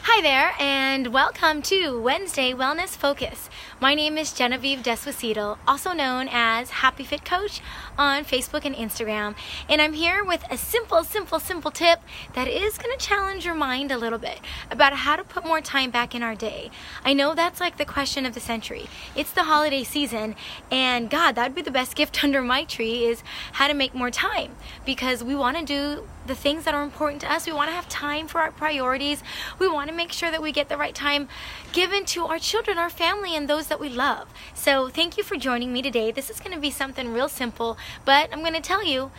Hi there, and welcome to Wednesday Wellness Focus. My name is Genevieve Deswasital, also known as Happy Fit Coach on Facebook and Instagram, and I'm here with a simple tip that is going to challenge your mind a little bit about how to put more time back in our day. I know that's like the question of the century. It's the holiday season, and God, that'd be the best gift under my tree is how to make more time, because we want to do the things that are important to us. We want to have time for our priorities. We want to make sure that we get the right time given to our children, our family, and those that we love. So thank you for joining me today. This is going to be something real simple, but I'm going to tell you,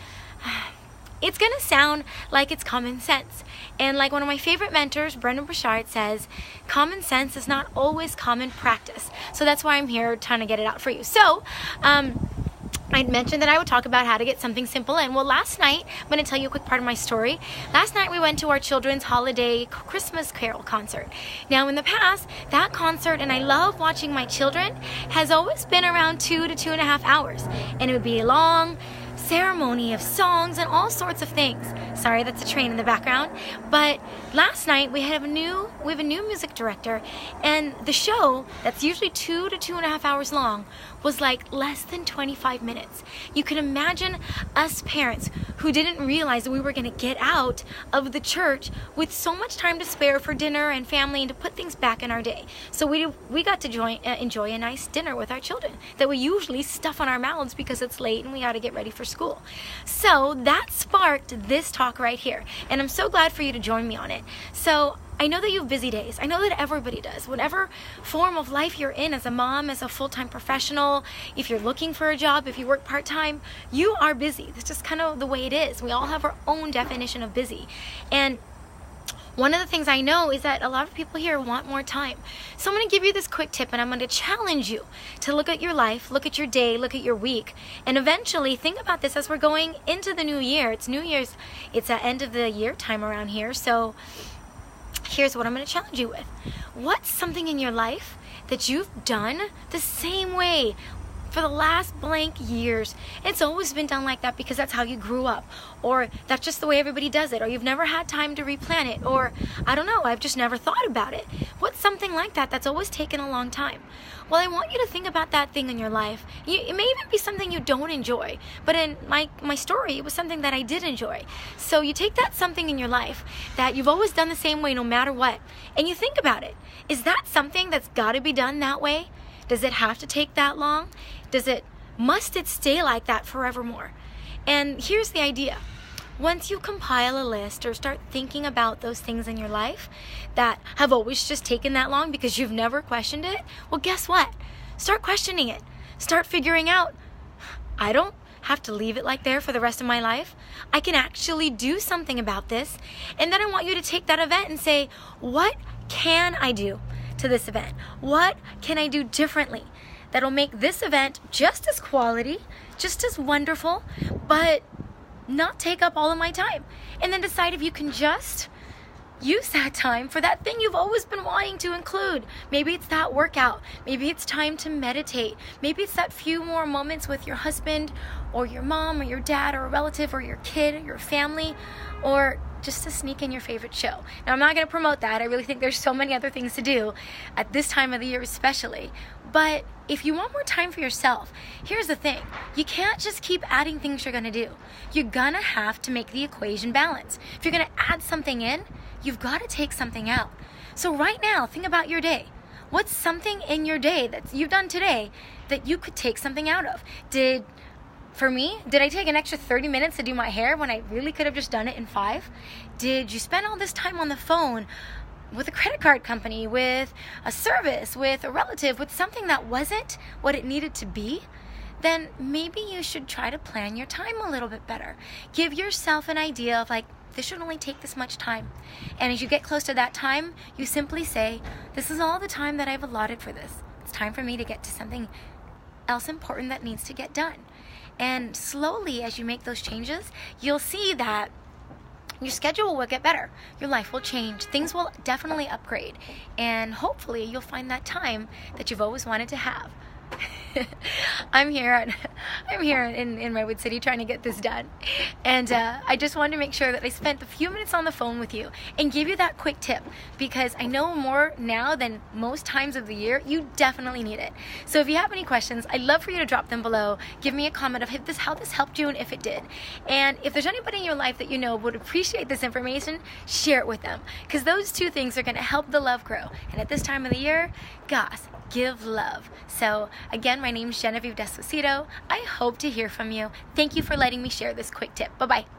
it's going to sound like it's common sense. And like one of my favorite mentors, Brendon Burchard, says, common sense is not always common practice. So that's why I'm here trying to get it out for you. So, I mentioned that I would talk about how to get something simple in. Well, last night, I'm going to tell you a quick part of my story. Last night we went to our children's holiday Christmas Carol concert. Now in the past, that concert, and I love watching my children, has always been around 2 to 2.5 hours. And it would be a long ceremony of songs and all sorts of things. Sorry, that's a train in the background. But last night we have a new music director, and the show that's usually 2 to 2.5 hours long was like less than 25 minutes. You can imagine us parents who didn't realize that we were going to get out of the church with so much time to spare for dinner and family and to put things back in our day. So we got to enjoy a nice dinner with our children that we usually stuff on our mouths because it's late and we got to get ready for school. So that sparked this talk right here, and I'm so glad for you to join me on it. So I know that you have busy days. I know that everybody does. Whatever form of life you're in, as a mom, as a full-time professional, if you're looking for a job, if you work part-time, you are busy. That's just kind of the way it is. We all have our own definition of busy. And one of the things I know is that a lot of people here want more time. So I'm going to give you this quick tip, and I'm going to challenge you to look at your life, look at your day, look at your week, and eventually think about this as we're going into the new year. It's New Year's. It's the end of the year time around here. So here's what I'm going to challenge you with. What's something in your life that you've done the same way for the last blank years? It's always been done like that because that's how you grew up, or that's just the way everybody does it, or you've never had time to replan it, or I don't know, I've just never thought about it. What's something like that that's always taken a long time? Well, I want you to think about that thing in your life. It may even be something you don't enjoy, but in my story, it was something that I did enjoy. So you take that something in your life that you've always done the same way no matter what, and you think about it. Is that something that's got to be done that way? Does it have to take that long? Must it stay like that forevermore? And here's the idea. Once you compile a list or start thinking about those things in your life that have always just taken that long because you've never questioned it, well, guess what? Start questioning it. Start figuring out, I don't have to leave it like there for the rest of my life. I can actually do something about this. And then I want you to take that event and say, what can I do to this event? What can I do differently that'll make this event just as quality, just as wonderful, but not take up all of my time? And then decide if you can just use that time for that thing you've always been wanting to include. Maybe it's that workout. Maybe it's time to meditate. Maybe it's that few more moments with your husband or your mom or your dad or a relative or your kid or your family, or just to sneak in your favorite show. Now, I'm not going to promote that. I really think there's so many other things to do at this time of the year especially. But if you want more time for yourself, here's the thing. You can't just keep adding things you're going to do. You're going to have to make the equation balance. If you're going to add something in, you've got to take something out. So right now, think about your day. What's something in your day that you've done today that you could take something out of? For me, did I take an extra 30 minutes to do my hair when I really could have just done it in 5? Did you spend all this time on the phone with a credit card company, with a service, with a relative, with something that wasn't what it needed to be? Then maybe you should try to plan your time a little bit better. Give yourself an idea of like, this should only take this much time. And as you get close to that time, you simply say, this is all the time that I've allotted for this. It's time for me to get to something else important that needs to get done. And slowly, as you make those changes, you'll see that your schedule will get better. Your life will change. Things will definitely upgrade. And hopefully, you'll find that time that you've always wanted to have. I'm here in Redwood City trying to get this done. And I just wanted to make sure that I spent a few minutes on the phone with you and give you that quick tip, because I know more now than most times of the year, you definitely need it. So if you have any questions, I'd love for you to drop them below. Give me a comment of how this helped you and if it did. And if there's anybody in your life that you know would appreciate this information, share it with them, because those two things are going to help the love grow. And at this time of the year, gosh, give love. So again, my name is Genevieve Desposito. I hope to hear from you. Thank you for letting me share this quick tip. Bye-bye.